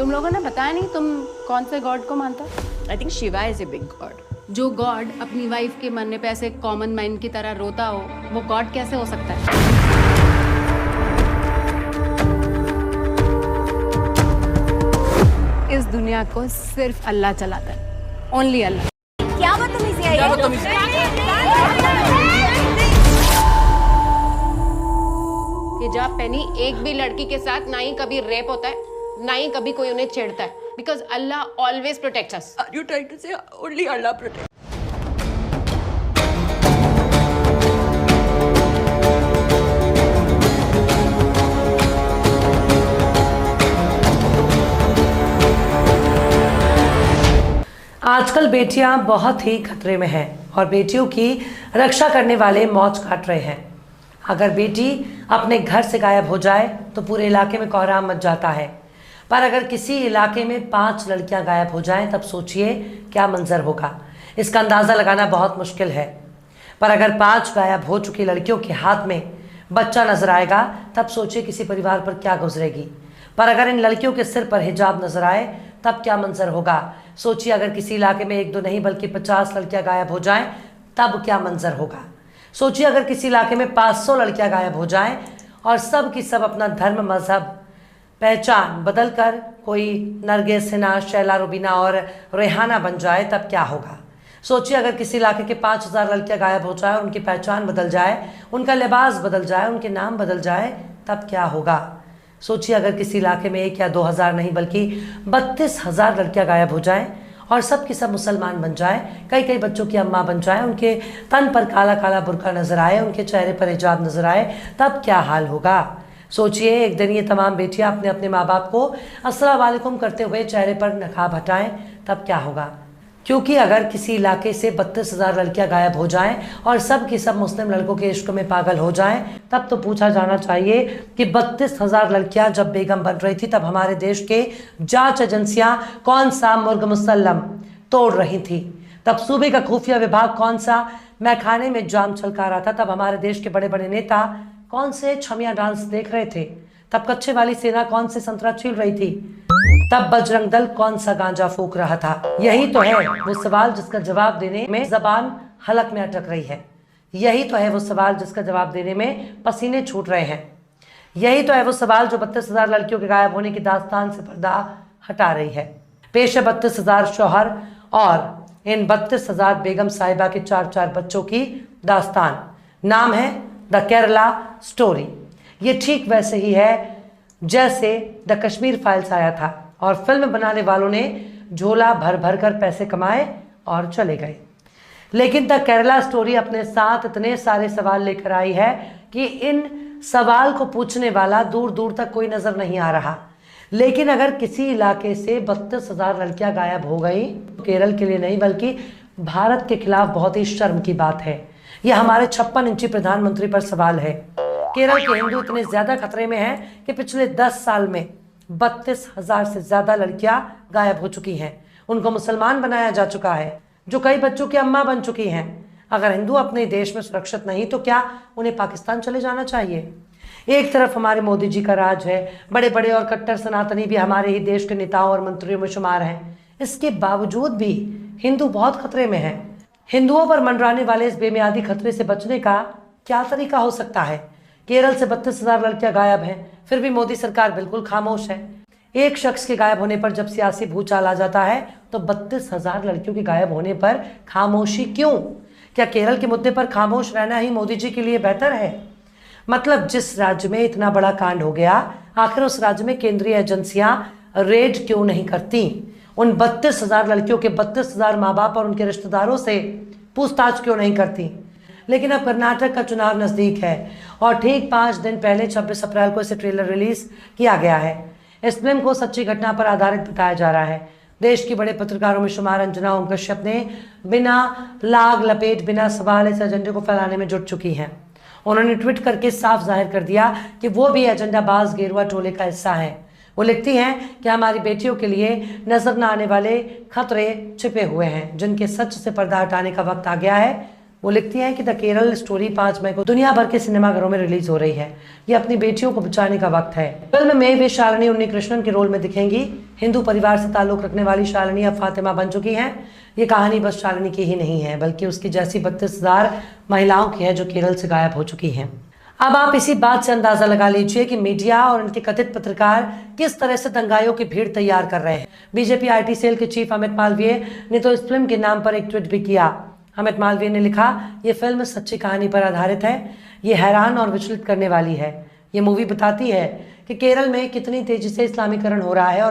तुम लोगों ने बताया नहीं तुम कौन से गॉड को मानता? I think Shiva is a big God. जो गॉड अपनी वाइफ के मरने पे ऐसे कॉमन मैन की तरह रोता हो, वो गॉड कैसे हो सकता है? इस दुनिया को सिर्फ अल्लाह चलाता है, ओनली अल्लाह। क्या बदतमीजी है हिजाब पहनी एक भी लड़की के साथ ना ही कभी रेप होता है, ना ही कभी कोई उन्हें छेड़ता है, because Allah always protects us. Are you trying to say only Allah protect? आजकल बेटियां बहुत ही खतरे में हैं और बेटियों की रक्षा करने वाले मौज काट रहे हैं। अगर बेटी अपने घर से गायब हो जाए तो पूरे इलाके में कोहराम मच जाता है, पर अगर किसी इलाके में 5 लड़कियां गायब हो जाएं तब सोचिए क्या मंजर होगा। इसका अंदाज़ा लगाना बहुत मुश्किल है, पर अगर 5 गायब हो चुकी लड़कियों के हाथ में बच्चा नजर आएगा तब सोचिए किसी परिवार पर क्या गुजरेगी। पर अगर इन लड़कियों के सिर पर हिजाब नजर आए तब क्या मंजर होगा। सोचिए अगर किसी इलाके में 1-2 नहीं बल्कि 50 लड़कियां गायब हो जाएं तब क्या मंजर होगा। सोचिए अगर किसी इलाके में 500 लड़कियां गायब हो जाएं और सब की सब अपना धर्म, मजहब, पहचान बदल कर कोई नरगिस, हिना, शैला, रुबीना और रेहाना बन जाए तब क्या होगा। सोचिए अगर किसी इलाके के 5000 लड़कियां गायब हो जाए और उनकी पहचान बदल जाए, उनका लिबास बदल जाए, उनके नाम बदल जाए तब क्या होगा। सोचिए अगर किसी इलाके में 1 या 2000 नहीं बल्कि 32,000 लड़कियां गायब हो जाएं और सब की सब मुसलमान बन जाएं, कई बच्चों की अम्मा बन जाएं, उनके तन पर काला काला बुर्का नजर आए, उनके चेहरे पर हिजाब नजर आए तब क्या हाल होगा। सोचिए एक दिन ये तमाम बेटियां अपने अपने माँ बाप को अस्सलाम वालेकुम करते हुए चेहरे पर नकाब हटाएं तब क्या होगा। क्योंकि अगर किसी इलाके से 32,000 लड़कियां गायब हो जाएं और सब की सब मुस्लिम लड़कों के इश्क में पागल हो जाएं तब तो पूछा जाना चाहिए कि 32,000 लड़कियां जब बेगम बन रही थी तब हमारे देश के जांच एजेंसियां कौन सा मुर्ग मुसल्लम तोड़ रही थी, तब सूबे का खुफिया विभाग कौन सा मैखाने में जाम छलका रहा था, तब हमारे देश के बड़े बड़े नेता कौन से छमिया डांस देख रहे थे, तब कच्चे वाली सेना कौन से संतरा छील रही थी, तब बजरंग दल कौन सा गांजा फूक रहा था। यही तो है वो सवाल जिसका जवाब देने में जबान हलक में अटक रही है। यही तो है वो सवाल जिसका जवाब देने में पसीने छूट रहे हैं। यही तो है वो सवाल जो 32,000 लड़कियों के गायब होने की दास्तान से पर्दा हटा रही है। पेश है 32,000 शौहर और इन 32,000 बेगम साहिबा के 4-4 बच्चों की दास्तान। नाम है द केरला स्टोरी। ये ठीक वैसे ही है जैसे द कश्मीर फाइल्स आया था और फिल्म बनाने वालों ने झोला भर भर कर पैसे कमाए और चले गए। लेकिन द केरला स्टोरी अपने साथ इतने सारे सवाल लेकर आई है कि इन सवाल को पूछने वाला दूर दूर तक कोई नजर नहीं आ रहा। लेकिन अगर किसी इलाके से 32,000 लड़कियां गायब हो गई तो केरल के लिए नहीं बल्कि भारत के खिलाफ बहुत ही शर्म की बात है। यह हमारे 56 इंची प्रधानमंत्री पर सवाल है। केरल के हिंदू इतने ज्यादा खतरे में हैं कि पिछले 10 साल में 32,000 से ज्यादा लड़कियां गायब हो चुकी हैं। उनको मुसलमान बनाया जा चुका है, जो कई बच्चों की अम्मा बन चुकी हैं। अगर हिंदू अपने देश में सुरक्षित नहीं तो क्या उन्हें पाकिस्तान चले जाना चाहिए। एक तरफ हमारे मोदी जी का राज है, बड़े बड़े और कट्टर सनातनी भी हमारे ही देश के नेताओं और मंत्रियों में शुमार हैं। इसके बावजूद भी हिंदू बहुत खतरे में हैं। हिंदुओं पर मंडराने वाले इस बेमियादी खतरे से बचने का क्या तरीका हो सकता है। केरल से 32,000 लड़कियां गायब हैं, फिर भी मोदी सरकार बिल्कुल खामोश है। एक शख्स के गायब होने पर जब सियासी भूचाल आ जाता है तो 32,000 लड़कियों के गायब होने पर खामोशी क्यों? क्या केरल के मुद्दे पर खामोश रहना ही मोदी जी के लिए बेहतर है? मतलब जिस राज्य में इतना बड़ा कांड हो गया, आखिर उस राज्य में केंद्रीय एजेंसियां रेड क्यों नहीं करती? उन 32,000 लड़कियों के 32,000 माँ बाप और उनके रिश्तेदारों से पूछताछ क्यों नहीं करती? लेकिन अब कर्नाटक का चुनाव नजदीक है और ठीक 5 दिन पहले 26 अप्रैल को इसे ट्रेलर रिलीज किया गया है। इस फिल्म को सच्ची घटना पर आधारित बताया जा रहा है। देश की बड़े पत्रकारों में शुमार अंजना ओम कश्यप ने बिना लाग लपेट, बिना सवाल इस एजेंडे को फैलाने में जुट चुकी हैं। उन्होंने ट्वीट करके साफ जाहिर कर दिया कि वो भी एजेंडाबाज गेरुआ टोले का हिस्सा है। वो लिखती हैं कि हमारी बेटियों के लिए नजर न आने वाले खतरे छिपे हुए हैं, जिनके सच से पर्दा हटाने का वक्त आ गया है। वो लिखती हैं कि द केरल स्टोरी 5 मई को दुनिया भर के सिनेमाघरों में रिलीज हो रही है। ये अपनी बेटियों को बचाने का वक्त है। फिल्म में वे शालिनी उन्नीकृष्णन के रोल में दिखेंगी। हिंदू परिवार से ताल्लुक रखने वाली शालिनी अब फातिमा बन चुकी हैं। ये कहानी बस शालिनी की ही नहीं है, बल्कि उसकी जैसी 32,000 महिलाओं की है जो केरल से गायब हो चुकी हैं। अब आप इसी बात से अंदाजा लगा लीजिए कि मीडिया और उनके कथित पत्रकार किस तरह से दंगाइयों की भीड़ तैयार कर रहे हैं। बीजेपी आईटी सेल के चीफ अमित मालवीय ने तो इस फिल्म के नाम पर एक ट्वीट भी किया। अमित मालवीय ने लिखा, ये फिल्म सच्ची कहानी पर आधारित है। ये हैरान और विचलित करने वाली है। ये मूवी बताती है कि केरल में कितनी तेजी से इस्लामीकरण हो रहा है और